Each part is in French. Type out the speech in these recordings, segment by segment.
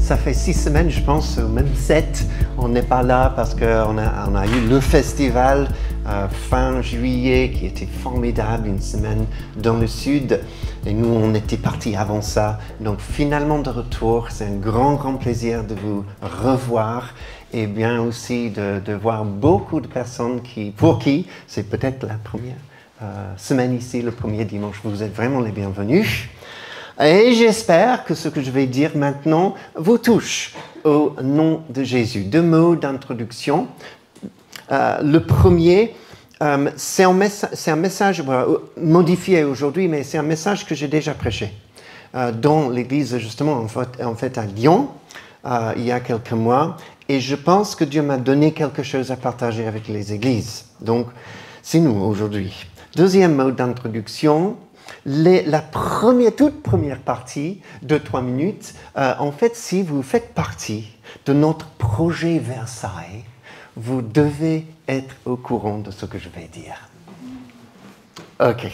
Ça fait 6 semaines, je pense, ou même 7. On n'est pas là parce qu'on a eu le festival fin juillet qui était formidable, une semaine dans le sud. Et nous, on était partis avant ça. Donc finalement de retour, c'est un grand plaisir de vous revoir et bien aussi de voir beaucoup de personnes pour qui c'est peut-être la première semaine ici, le premier dimanche. Vous êtes vraiment les bienvenus. Et j'espère que ce que je vais dire maintenant vous touche au nom de Jésus. 2 mots d'introduction. Le premier, c'est un message modifié aujourd'hui, mais c'est un message que j'ai déjà prêché dans l'église justement en fait à Lyon il y a quelques mois. Et je pense que Dieu m'a donné quelque chose à partager avec les églises. Donc, c'est nous aujourd'hui. Deuxième mot d'introduction. La toute première partie de 3 minutes, en fait, si vous faites partie de notre projet Versailles, vous devez être au courant de ce que je vais dire. Ok.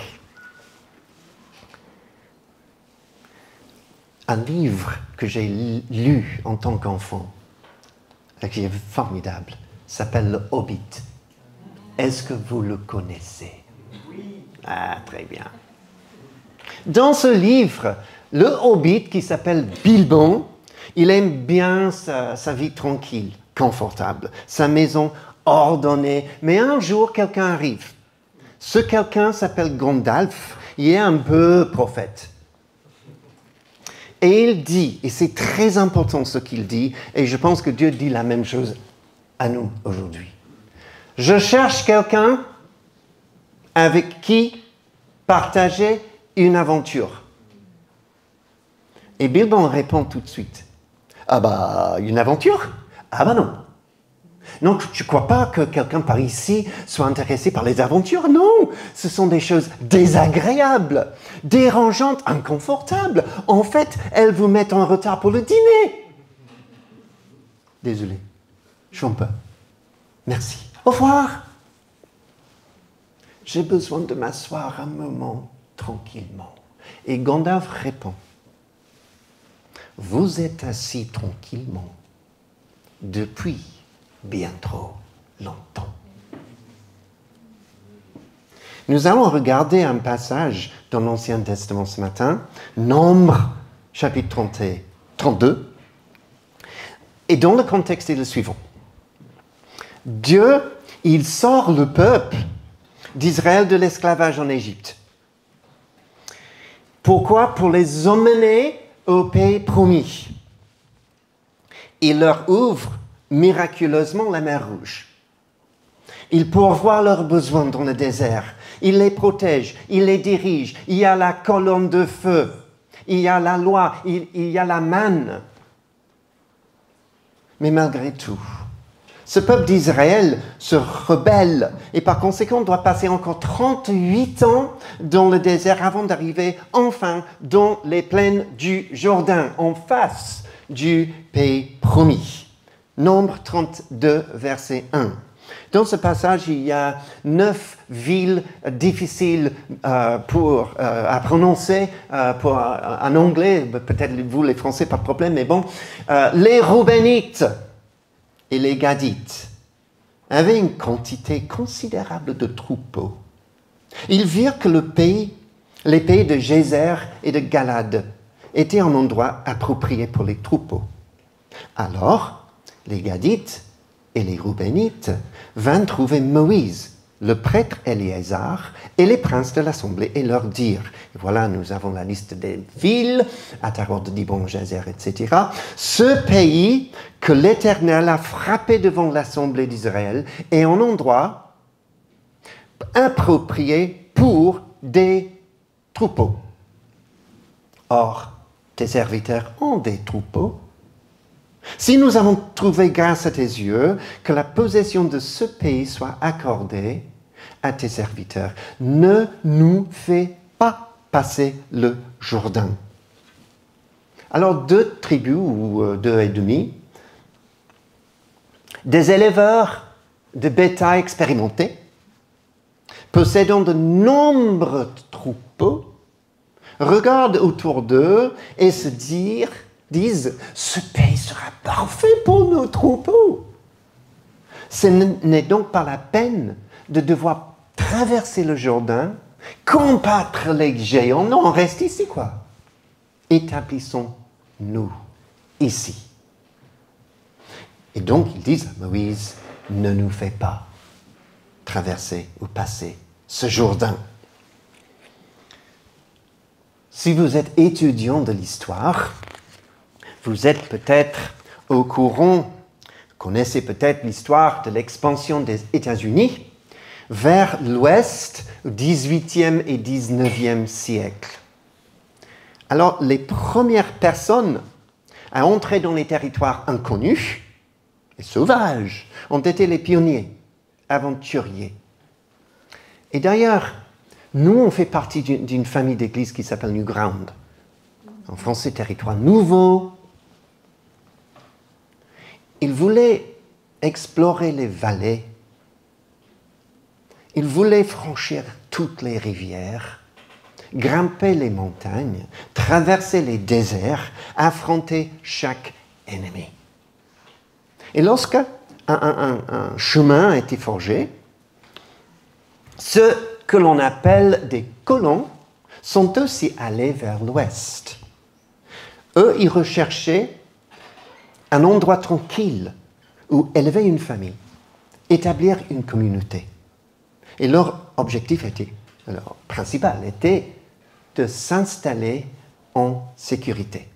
Un livre que j'ai lu en tant qu'enfant, qui est formidable, s'appelle Le Hobbit. Est-ce que vous le connaissez? Oui. Ah, très bien. Dans ce livre, le Hobbit, qui s'appelle Bilbon, il aime bien sa vie tranquille, confortable, sa maison ordonnée. Mais un jour, quelqu'un arrive. Ce quelqu'un s'appelle Gandalf, il est un peu prophète. Et il dit, et c'est très important ce qu'il dit, et je pense que Dieu dit la même chose à nous aujourd'hui. Je cherche quelqu'un avec qui partager une aventure. Et Bilbon répond tout de suite. Ah bah, une aventure? Ah bah non. Non, tu ne crois pas que quelqu'un par ici soit intéressé par les aventures? Non, ce sont des choses désagréables, dérangeantes, inconfortables. En fait, elles vous mettent en retard pour le dîner. Désolé, je ne peux. Merci. Au revoir. J'ai besoin de m'asseoir un moment tranquillement. Et Gandalf répond, vous êtes assis tranquillement depuis bien trop longtemps. Nous allons regarder un passage dans l'Ancien Testament ce matin, Nombre, chapitre 32, et dont le contexte est le suivant. Dieu, il sort le peuple d'Israël de l'esclavage en Égypte. Pourquoi? Pour les emmener au pays promis. Il leur ouvre miraculeusement la mer Rouge. Il pourvoit leurs besoins dans le désert. Il les protège, il les dirige. Il y a la colonne de feu. Il y a la loi, il y a la manne. Mais malgré tout, ce peuple d'Israël se rebelle et par conséquent doit passer encore 38 ans dans le désert avant d'arriver enfin dans les plaines du Jourdain, en face du pays promis. Nombre 32, verset 1. Dans ce passage, il y a 9 villes difficiles à prononcer en anglais. Peut-être vous, les Français, pas de problème, mais bon. Les Roubénites et les Gadites avaient une quantité considérable de troupeaux. Ils virent que les pays de Gézer et de Galade étaient un endroit approprié pour les troupeaux. Alors, les Gadites et les Roubénites vinrent trouver Moïse, le prêtre Éléazar et les princes de l'assemblée et leur dirent, voilà, nous avons la liste des villes, Atarot, Dibon, Gézer, etc. Ce pays que l'Éternel a frappé devant l'assemblée d'Israël est un endroit approprié pour des troupeaux. Or, tes serviteurs ont des troupeaux. Si nous avons trouvé grâce à tes yeux que la possession de ce pays soit accordée à tes serviteurs, ne nous fais pas passer le Jourdain. Alors 2 tribus, ou 2 et demi, des éleveurs de bétail expérimentés, possédant de nombreux troupeaux, regardent autour d'eux et se disent disent « Ce pays sera parfait pour nos troupeaux ». Ce n'est donc pas la peine de devoir traverser le Jourdain, combattre les géants. Non, on reste ici, quoi. Établissons-nous ici. Et donc, ils disent à Moïse, ne nous fais pas traverser ou passer ce Jourdain. Si vous êtes étudiant de l'histoire, vous êtes peut-être au courant, connaissez peut-être l'histoire de l'expansion des États-Unis vers l'ouest au XVIIIe et XIXe siècle. Alors, les premières personnes à entrer dans les territoires inconnus et sauvages ont été les pionniers, aventuriers. Et d'ailleurs, nous, on fait partie d'une famille d'églises qui s'appelle New Ground. En français, territoire nouveau. Ils voulaient explorer les vallées. Ils voulaient franchir toutes les rivières, grimper les montagnes, traverser les déserts, affronter chaque ennemi. Et lorsque un chemin a été forgé, ceux que l'on appelle des colons sont aussi allés vers l'ouest. Eux, ils recherchaient un endroit tranquille où élever une famille, établir une communauté. Et leur objectif principal était de s'installer en sécurité.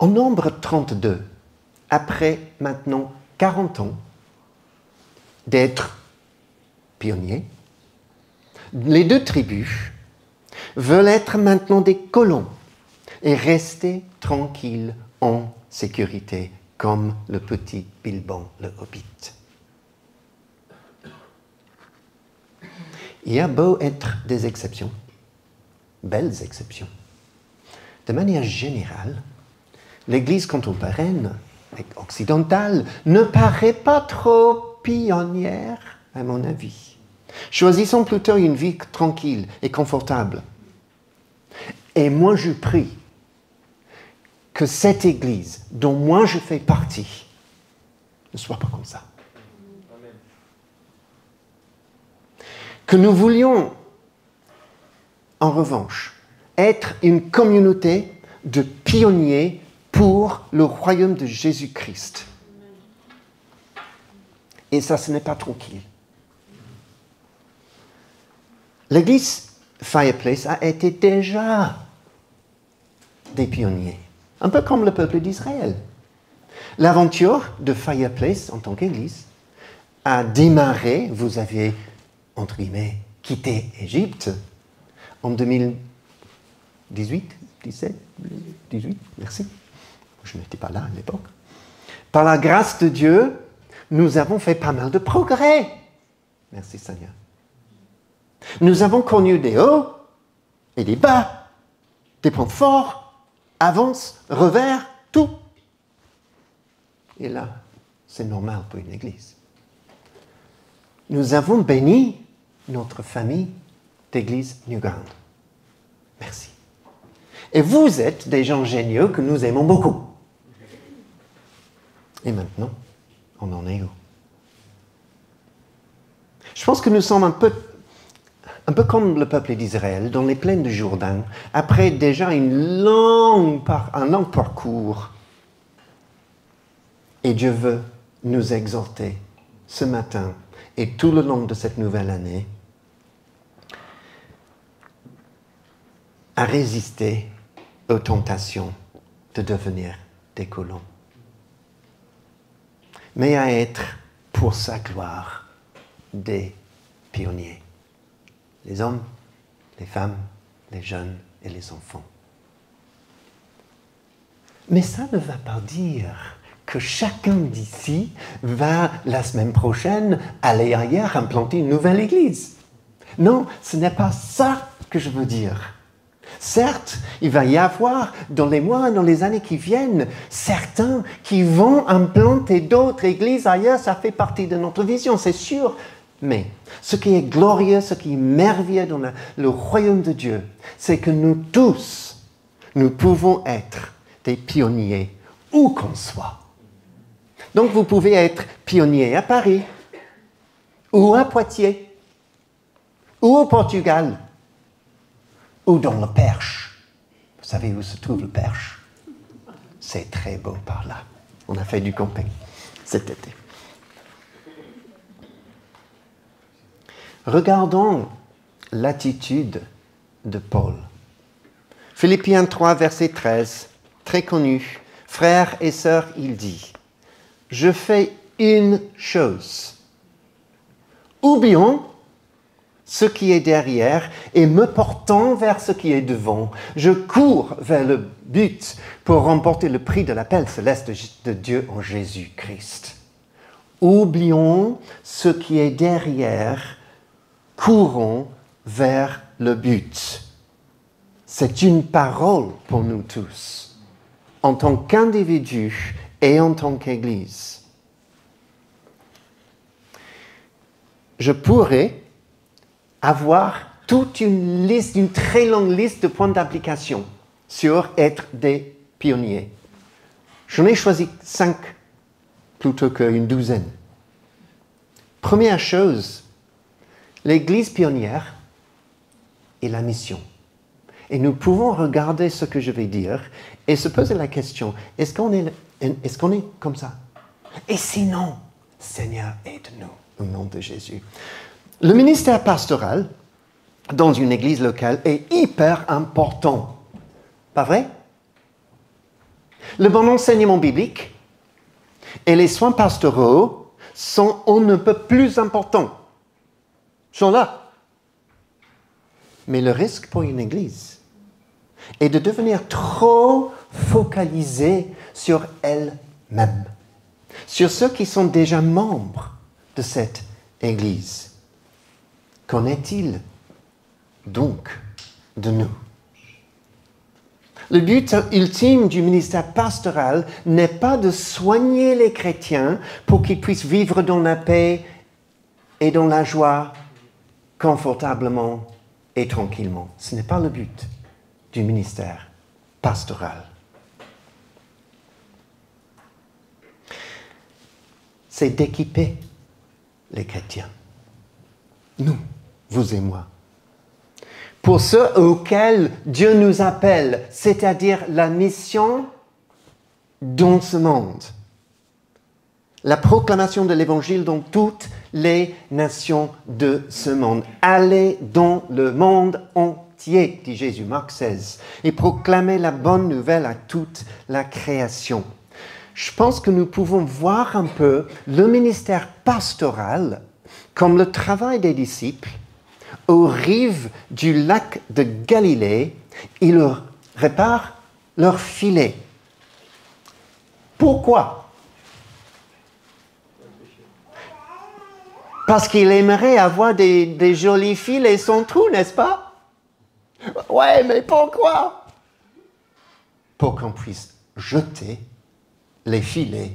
En nombre 32, après maintenant 40 ans d'être pionniers, les deux tribus veulent être maintenant des colons et rester tranquilles en sécurité, comme le petit Bilbon, le Hobbit. Il y a beau être des exceptions, belles exceptions. De manière générale, l'Église contemporaine, occidentale, ne paraît pas trop pionnière, à mon avis. Choisissons plutôt une vie tranquille et confortable. Et moi, je prie que cette Église, dont moi je fais partie, ne soit pas comme ça. Que nous voulions, en revanche, être une communauté de pionniers pour le royaume de Jésus-Christ. Et ça, ce n'est pas tranquille. L'Église Fireplace a été déjà des pionniers, un peu comme le peuple d'Israël. L'aventure de Fireplace en tant qu'Église a démarré, vous avez, entre guillemets, quitté Égypte en 2018, 18, merci. Je n'étais pas là à l'époque. Par la grâce de Dieu, nous avons fait pas mal de progrès. Merci Seigneur. Nous avons connu des hauts et des bas, des points forts, avances, revers, tout. Et là, c'est normal pour une église. Nous avons béni notre famille d'église New Ground. Merci. Et vous êtes des gens géniaux que nous aimons beaucoup. Et maintenant, on en est où? Je pense que nous sommes un peu comme le peuple d'Israël, dans les plaines du Jourdain, après déjà un long parcours. Et Dieu veut nous exhorter ce matin et tout le long de cette nouvelle année à résister aux tentations de devenir des colons, mais à être, pour sa gloire, des pionniers. Les hommes, les femmes, les jeunes et les enfants. Mais ça ne va pas dire que chacun d'ici va, la semaine prochaine, aller ailleurs implanter une nouvelle église. Non, ce n'est pas ça que je veux dire. Certes, il va y avoir, dans les mois, dans les années qui viennent, certains qui vont implanter d'autres églises ailleurs, ça fait partie de notre vision, c'est sûr. Mais ce qui est glorieux, ce qui est merveilleux dans le royaume de Dieu, c'est que nous tous Nous pouvons être des pionniers où qu'on soit. Donc vous pouvez être pionnier à Paris, ou à Poitiers, ou au Portugal, ou dans le Perche. Vous savez où se trouve le Perche? C'est très beau par là. On a fait du camping cet été. Regardons l'attitude de Paul. Philippiens 3, verset 13, très connu. Frères et sœurs, il dit, « Je fais une chose. Oublions ce qui est derrière et me portant vers ce qui est devant. Je cours vers le but pour remporter le prix de l'appel céleste de Dieu en Jésus-Christ. Oublions ce qui est derrière, courons vers le but. » C'est une parole pour nous tous, en tant qu'individus et en tant qu'Église. Je pourrais avoir toute une liste, une très longue liste de points d'application sur être des pionniers. J'en ai choisi 5 plutôt qu'une douzaine. Première chose, l'Église pionnière et la mission. Et nous pouvons regarder ce que je vais dire et se poser la question, est-ce qu'on est comme ça? Et sinon, Seigneur, aide-nous au nom de Jésus. Le ministère pastoral dans une église locale est hyper important. Pas vrai? Le bon enseignement biblique et les soins pastoraux sont on ne peut plus importants. Ils sont là. Mais le risque pour une église est de devenir trop focalisée sur elle-même, sur ceux qui sont déjà membres de cette église. Qu'en est-il donc de nous? Le but ultime du ministère pastoral n'est pas de soigner les chrétiens pour qu'ils puissent vivre dans la paix et dans la joie, confortablement et tranquillement. Ce n'est pas le but du ministère pastoral. C'est d'équiper les chrétiens. Nous, vous et moi. Pour ceux auxquels Dieu nous appelle, c'est-à-dire la mission dans ce monde. La proclamation de l'Évangile dans toutes les nations de ce monde. Allez dans le monde entier, dit Jésus, Marc 16, et proclamez la bonne nouvelle à toute la création. Je pense que nous pouvons voir un peu le ministère pastoral comme le travail des disciples aux rives du lac de Galilée. Ils réparent leurs filets. Pourquoi? Parce qu'il aimerait avoir des jolis filets sans trou, n'est-ce pas? Ouais, mais pourquoi? Pour qu'on puisse jeter les filets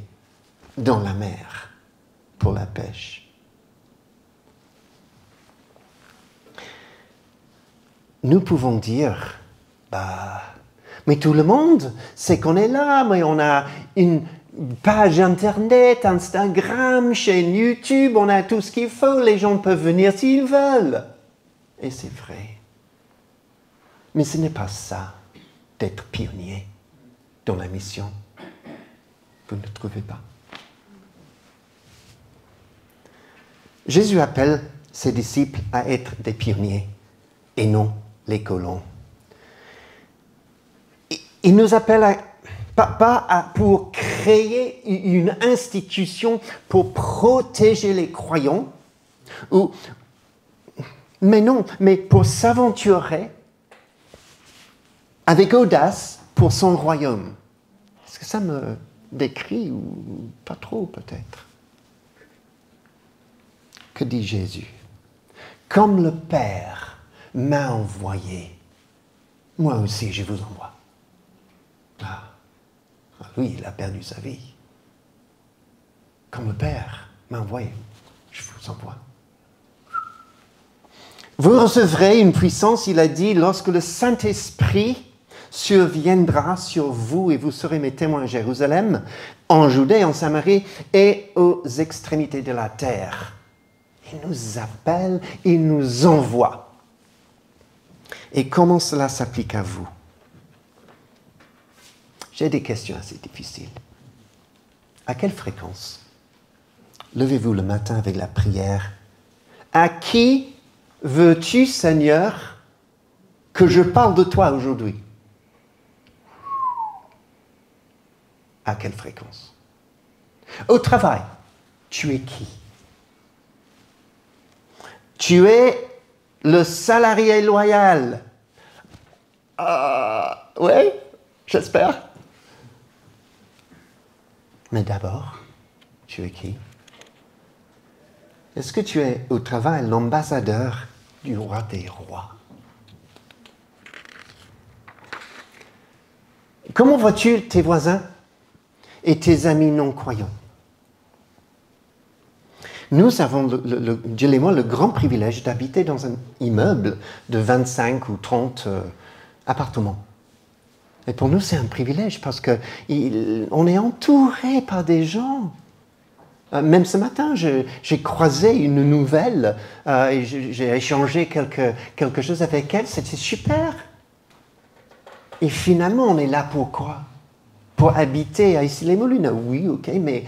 dans la mer pour la pêche. Nous pouvons dire, mais tout le monde sait qu'on est là, mais on a une page Internet, Instagram, chaîne YouTube, on a tout ce qu'il faut, les gens peuvent venir s'ils veulent. Et c'est vrai. Mais ce n'est pas ça, d'être pionnier dans la mission. Vous ne trouvez pas? Jésus appelle ses disciples à être des pionniers et non les colons. Il nous appelle pour créer une institution pour protéger les croyants, mais pour s'aventurer avec audace pour son royaume. Est-ce que ça me décrit ou pas trop peut-être? Que dit Jésus? Comme le Père m'a envoyé, moi aussi je vous envoie. Lui, il a perdu sa vie. Comme le Père m'a envoyé, je vous envoie. Vous recevrez une puissance, il a dit, lorsque le Saint-Esprit surviendra sur vous et vous serez mes témoins à Jérusalem, en Judée, en Samarie et aux extrémités de la terre. Il nous appelle, il nous envoie. Et comment cela s'applique à vous? J'ai des questions assez difficiles. À quelle fréquence levez-vous le matin avec la prière? À qui veux-tu, Seigneur, que je parle de toi aujourd'hui? À quelle fréquence? Au travail, tu es qui? Tu es le salarié loyal. Oui, j'espère. Mais d'abord, tu es qui? Est-ce que tu es au travail l'ambassadeur du roi des rois? Comment vois-tu tes voisins et tes amis non-croyants? Nous avons, Jill et moi, le grand privilège d'habiter dans un immeuble de 25 ou 30 appartements. Et pour nous, c'est un privilège parce qu'on est entouré par des gens. Même ce matin, j'ai croisé une nouvelle et j'ai échangé quelque chose avec elle. C'était super. Et finalement, on est là pour quoi? Pour habiter à Issy-les-Moulineaux? Oui, ok, mais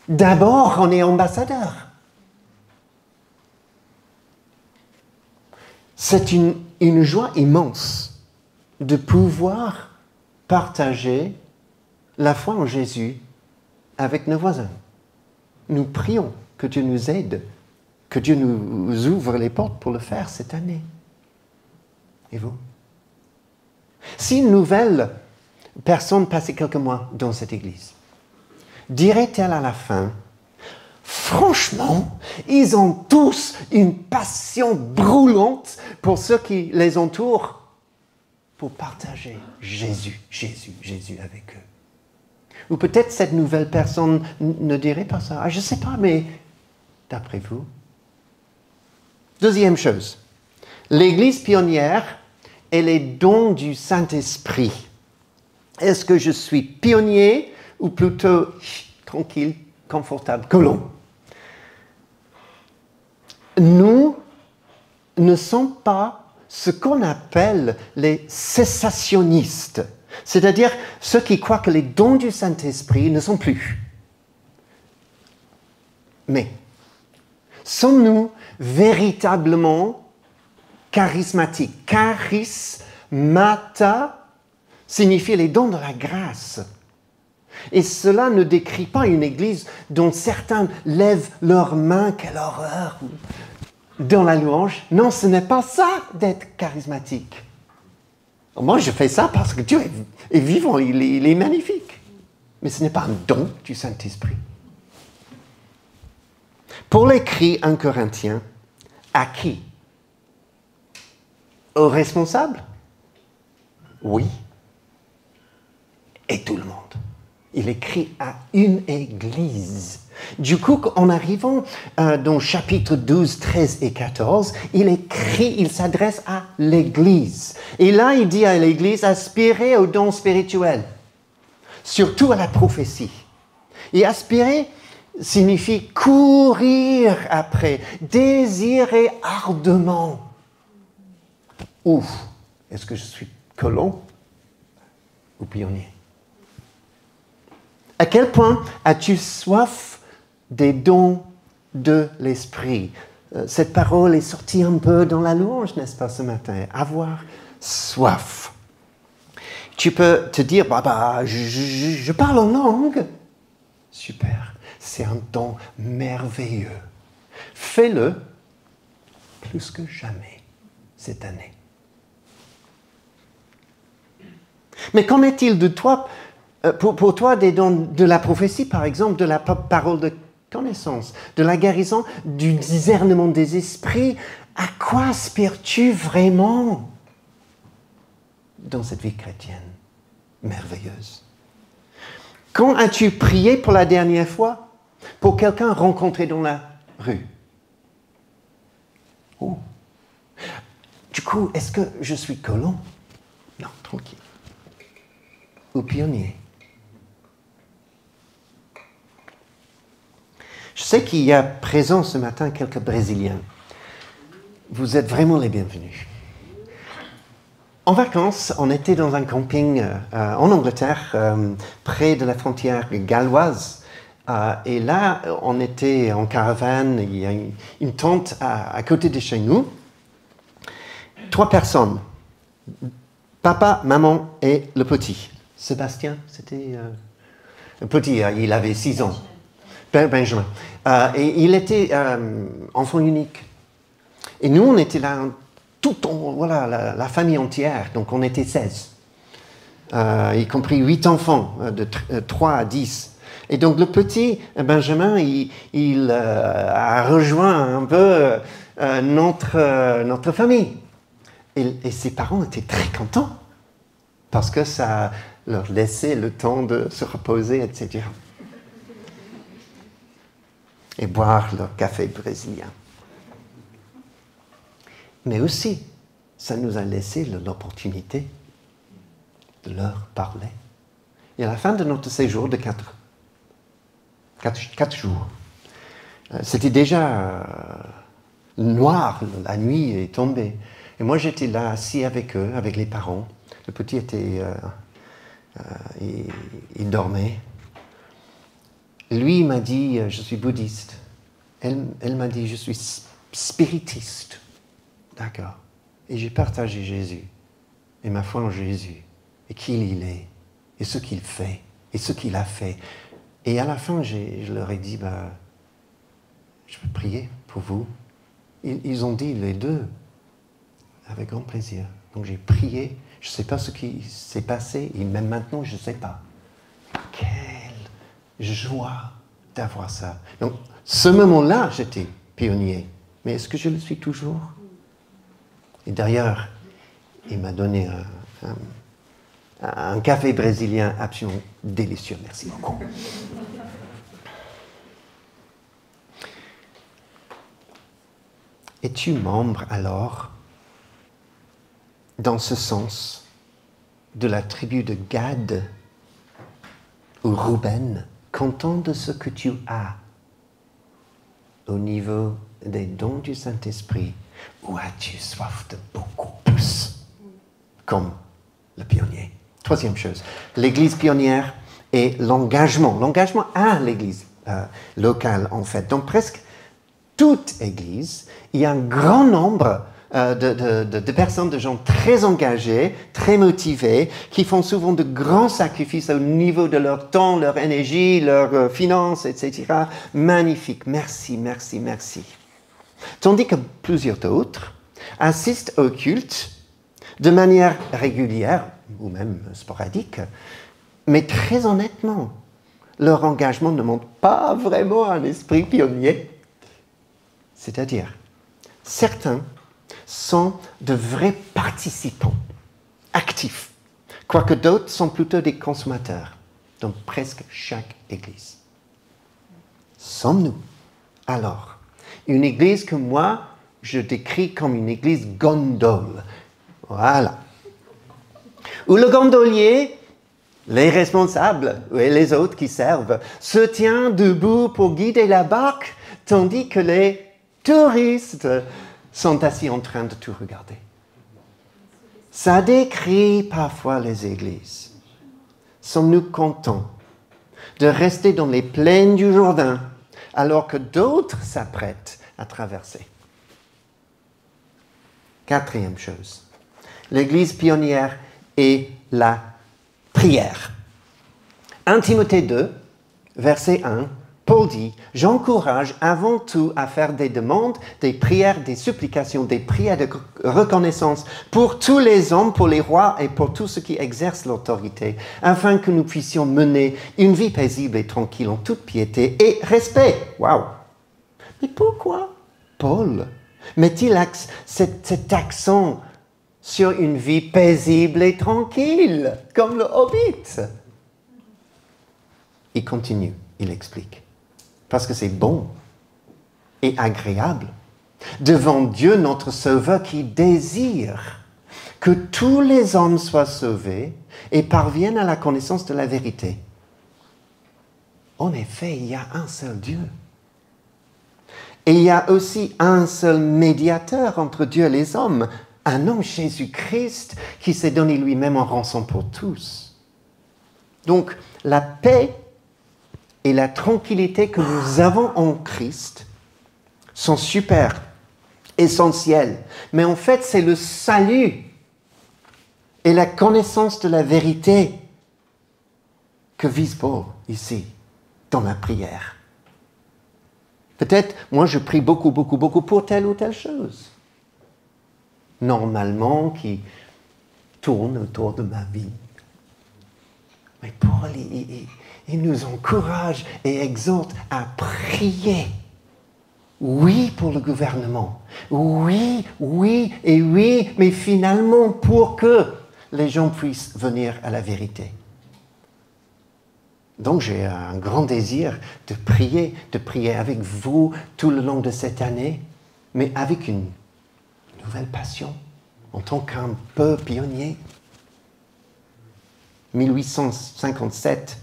d'abord, on est ambassadeur. C'est une joie immense de pouvoir partager la foi en Jésus avec nos voisins. Nous prions que Dieu nous aide, que Dieu nous ouvre les portes pour le faire cette année. Et vous? Si une nouvelle personne passait quelques mois dans cette église, dirait-elle à la fin, franchement, ils ont tous une passion brûlante pour ceux qui les entourent, pour partager Jésus avec eux. Ou peut-être cette nouvelle personne ne dirait pas ça. Je ne sais pas, mais d'après vous. Deuxième chose, l'Église pionnière et les dons du Saint-Esprit. Est-ce que je suis pionnier ou plutôt tranquille, confortable, colon? Nous ne sommes pas ce qu'on appelle les cessationnistes, c'est-à-dire ceux qui croient que les dons du Saint-Esprit ne sont plus. Mais sommes-nous véritablement charismatiques? Charismata signifie les dons de la grâce. Et cela ne décrit pas une église dont certains lèvent leurs mains, quelle horreur, dans la louange. Non, ce n'est pas ça d'être charismatique. Moi, je fais ça parce que Dieu est vivant, il est magnifique. Mais ce n'est pas un don du Saint-Esprit. Paul écrit 1 Corinthiens, à qui? Aux responsables? Oui. Et tout le monde. Il écrit à une église. Du coup, en arrivant dans chapitre 12, 13 et 14, il s'adresse à l'église. Et là, il dit à l'église, aspirez aux dons spirituels, surtout à la prophétie. Et aspirer signifie courir après, désirer ardemment. Ouf, est-ce que je suis colon ou pionnier? À quel point as-tu soif des dons de l'esprit? Cette parole est sortie un peu dans la louange, n'est-ce pas, ce matin? Avoir soif. Tu peux te dire, je parle en langue. Super, c'est un don merveilleux. Fais-le plus que jamais cette année. Mais qu'en est-il de toi? Pour toi, des dons de la prophétie, par exemple, de la parole de connaissance, de la guérison, du discernement des esprits, à quoi aspires-tu vraiment dans cette vie chrétienne merveilleuse? Quand as-tu prié pour la dernière fois pour quelqu'un rencontré dans la rue? Oh. Du coup, est-ce que je suis colon? Non, tranquille. ou pionnier? Je sais qu'il y a présent ce matin quelques Brésiliens. Vous êtes vraiment les bienvenus. En vacances, on était dans un camping en Angleterre, près de la frontière galloise. Et là, on était en caravane, il y a une tente à côté de chez nous. 3 personnes, papa, maman et le petit. Sébastien, c'était le petit, il avait 6 ans. Benjamin. Et il était enfant unique. Et nous, on était là, voilà, la famille entière, donc on était 16. Y compris 8 enfants, de 3 à 10. Et donc le petit Benjamin, il a rejoint un peu notre famille. Et ses parents étaient très contents, parce que ça leur laissait le temps de se reposer, etc. Et boire leur café brésilien. Mais aussi, ça nous a laissé l'opportunité de leur parler. Et à la fin de notre séjour de 4 jours, c'était déjà noir, la nuit est tombée. Et moi, j'étais là, assis avec eux, avec les parents. Le petit était... il dormait. Lui, il m'a dit, je suis bouddhiste. Elle m'a dit, je suis spiritiste. D'accord. Et j'ai partagé Jésus, et ma foi en Jésus, et qui il est, et ce qu'il fait, et ce qu'il a fait. Et à la fin, je leur ai dit, je peux prier pour vous. Ils ont dit les deux, avec grand plaisir. Donc j'ai prié, je ne sais pas ce qui s'est passé, et même maintenant, je ne sais pas. Quelle joie d'avoir ça. Donc, ce moment-là, j'étais pionnier. Mais est-ce que je le suis toujours? Et d'ailleurs, il m'a donné un café brésilien absolument délicieux. Merci beaucoup. Es-tu membre alors, dans ce sens, de la tribu de Gad ou Ruben, content de ce que tu as au niveau des dons du Saint-Esprit, ou as-tu soif de beaucoup plus, comme le pionnier? Troisième chose, l'Église pionnière et l'engagement. L'engagement à l'Église locale, en fait. Donc, presque toute Église, il y a un grand nombre de personnes, de gens très engagés, très motivés, qui font souvent de grands sacrifices au niveau de leur temps, leur énergie, leurs finances, etc. Magnifique. Merci, merci, merci. Tandis que plusieurs d'autres assistent au culte de manière régulière, ou même sporadique, mais très honnêtement, leur engagement ne montre pas vraiment un esprit pionnier. C'est-à-dire, certains sont de vrais participants, actifs, quoique d'autres sont plutôt des consommateurs dans presque chaque église. Sommes-nous alors une église que moi, je décris comme une église gondole? Voilà. Où le gondolier, les responsables et les autres qui servent, se tient debout pour guider la barque, tandis que les touristes sont assis en train de tout regarder. Ça décrit parfois les églises. Sommes-nous contents de rester dans les plaines du Jourdain alors que d'autres s'apprêtent à traverser? Quatrième chose, l'Église pionnière et la prière. 1 Timothée 2, verset 1, Paul dit, « J'encourage avant tout à faire des demandes, des prières, des supplications, des prières de reconnaissance pour tous les hommes, pour les rois et pour tous ceux qui exercent l'autorité, afin que nous puissions mener une vie paisible et tranquille en toute piété et respect. » Waouh! Mais pourquoi Paul met-il cet accent sur une vie paisible et tranquille, comme le Hobbit? Il continue, il explique. Parce que c'est bon et agréable devant Dieu notre Sauveur qui désire que tous les hommes soient sauvés et parviennent à la connaissance de la vérité. En effet, il y a un seul Dieu. Et il y a aussi un seul médiateur entre Dieu et les hommes, un homme, Jésus-Christ, qui s'est donné lui-même en rançon pour tous. Donc, la paix et la tranquillité que nous avons en Christ sont super, essentielles. Mais en fait, c'est le salut et la connaissance de la vérité que vise Paul ici, dans la prière. Peut-être, moi je prie beaucoup pour telle ou telle chose, normalement qui tourne autour de ma vie. Mais Paul, il nous encourage et exhorte à prier. Oui pour le gouvernement, oui, mais finalement pour que les gens puissent venir à la vérité. Donc j'ai un grand désir de prier avec vous tout le long de cette année, mais avec une nouvelle passion, en tant qu'un peu pionnier. 1857,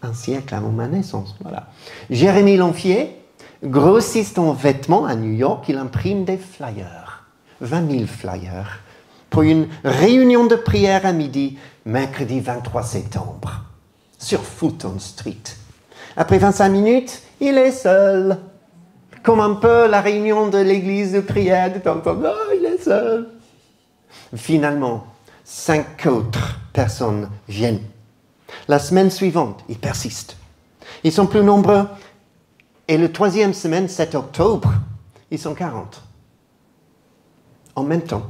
un siècle avant ma naissance, voilà. Jérémie Lanfier, grossiste en vêtements à New York, il imprime des flyers, 20 000 flyers, pour une réunion de prière à midi, mercredi 23 septembre. Sur Fulton Street. Après 25 minutes, il est seul. Comme un peu la réunion de l'église de prière de temps en temps. Oh, il est seul. Finalement, 5 autres personnes viennent. La semaine suivante, ils persistent. Ils sont plus nombreux. Et la troisième semaine, 7 octobre, ils sont 40. En même temps,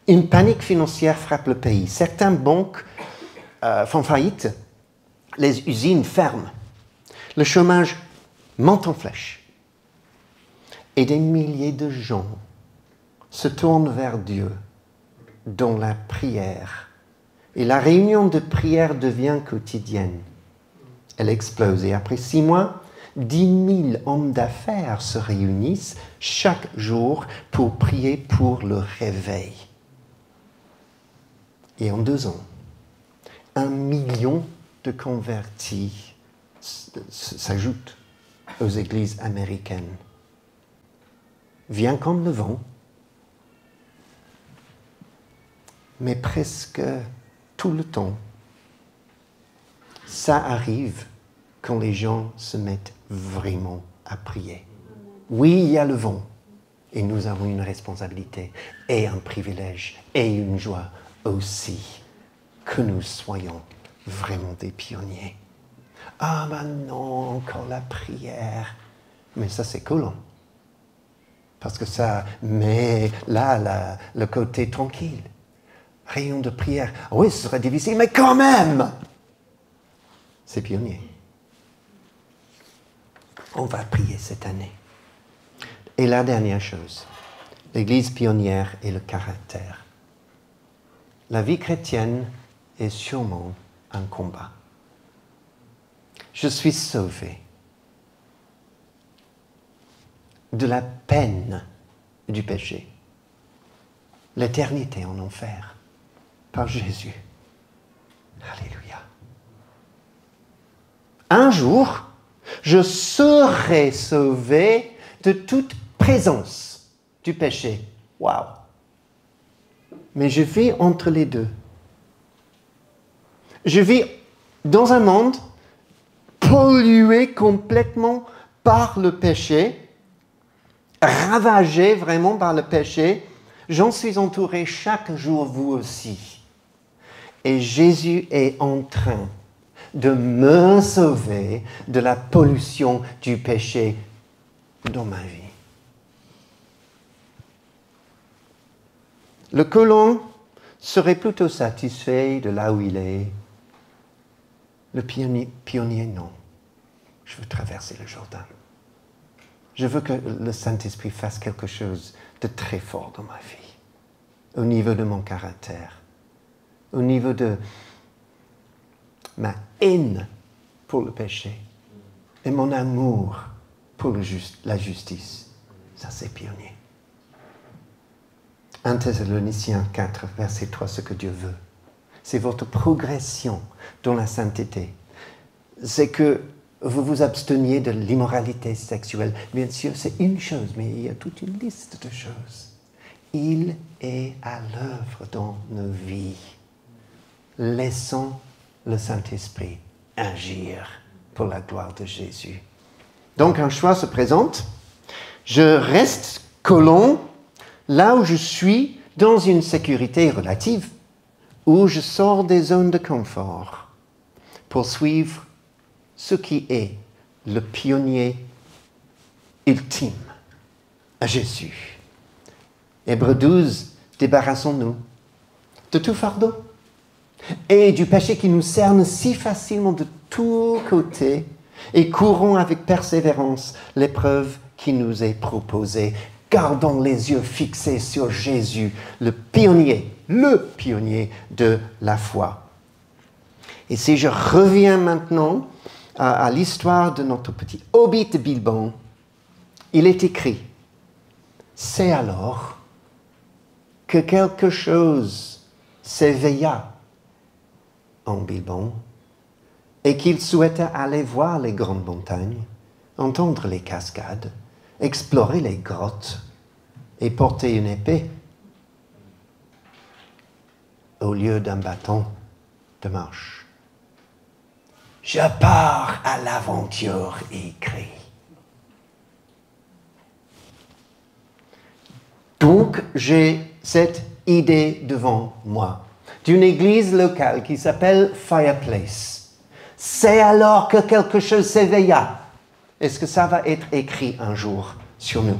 une panique financière frappe le pays. Certaines banques font faillite, les usines ferment, le chômage monte en flèche. Et des milliers de gens se tournent vers Dieu dans la prière. Et la réunion de prière devient quotidienne. Elle explose. Et après 6 mois, 10 000 hommes d'affaires se réunissent chaque jour pour prier pour le réveil. Et en 2 ans, 1 million de convertis s'ajoutent aux églises américaines. Vient comme le vent, mais presque tout le temps, ça arrive quand les gens se mettent vraiment à prier. Oui, il y a le vent, et nous avons une responsabilité, et un privilège, et une joie aussi. Que nous soyons vraiment des pionniers. Ah ben non, encore la prière. Mais ça c'est collant. Parce que ça met là le côté tranquille. Rayon de prière. Oui, ce serait difficile, mais quand même, c'est pionnier. On va prier cette année. Et la dernière chose, l'Église pionnière et le caractère. La vie chrétienne est sûrement un combat. Je suis sauvé de la peine du péché, l'éternité en enfer, par Jésus. Alléluia. Un jour, je serai sauvé de toute présence du péché. Waouh! Mais je vis entre les deux. Je vis dans un monde pollué complètement par le péché, ravagé vraiment par le péché. J'en suis entouré chaque jour, vous aussi. Et Jésus est en train de me sauver de la pollution du péché dans ma vie. Le colon serait plutôt satisfait de là où il est. Le pionnier, non. Je veux traverser le Jourdain. Je veux que le Saint-Esprit fasse quelque chose de très fort dans ma vie, au niveau de mon caractère, au niveau de ma haine pour le péché et mon amour pour la justice. Ça, c'est pionnier. 1 Thessaloniciens 4, verset 3, ce que Dieu veut. C'est votre progression dans la sainteté. C'est que vous vous absteniez de l'immoralité sexuelle. Bien sûr, c'est une chose, mais il y a toute une liste de choses. Il est à l'œuvre dans nos vies. Laissons le Saint-Esprit agir pour la gloire de Jésus. Donc un choix se présente. Je reste colon là où je suis dans une sécurité relative, où je sors des zones de confort pour suivre ce qui est le pionnier ultime, à Jésus. Hébreux 12, débarrassons-nous de tout fardeau et du péché qui nous cerne si facilement de tous côtés et courons avec persévérance l'épreuve qui nous est proposée. Gardons les yeux fixés sur Jésus, le pionnier de la foi. Et si je reviens maintenant à l'histoire de notre petit hobbit de Bilbon, il est écrit, c'est alors que quelque chose s'éveilla en Bilbon et qu'il souhaita aller voir les grandes montagnes, entendre les cascades, explorer les grottes et porter une épée au lieu d'un bâton de marche. Je pars à l'aventure, écrit. Donc, j'ai cette idée devant moi, d'une église locale qui s'appelle Fireplace. C'est alors que quelque chose s'éveilla. Est-ce que ça va être écrit un jour sur nous?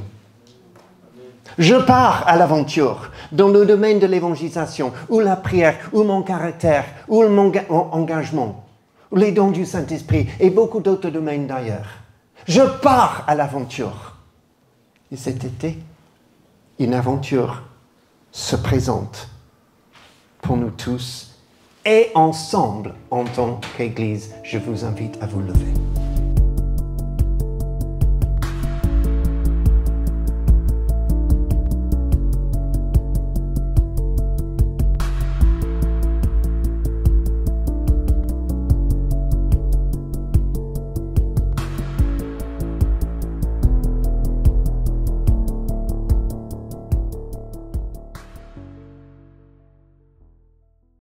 Je pars à l'aventure dans le domaine de l'évangélisation, ou la prière, ou mon caractère, ou mon engagement, ou les dons du Saint-Esprit, et beaucoup d'autres domaines d'ailleurs. Je pars à l'aventure. Et cet été, une aventure se présente pour nous tous, et ensemble, en tant qu'Église, je vous invite à vous lever.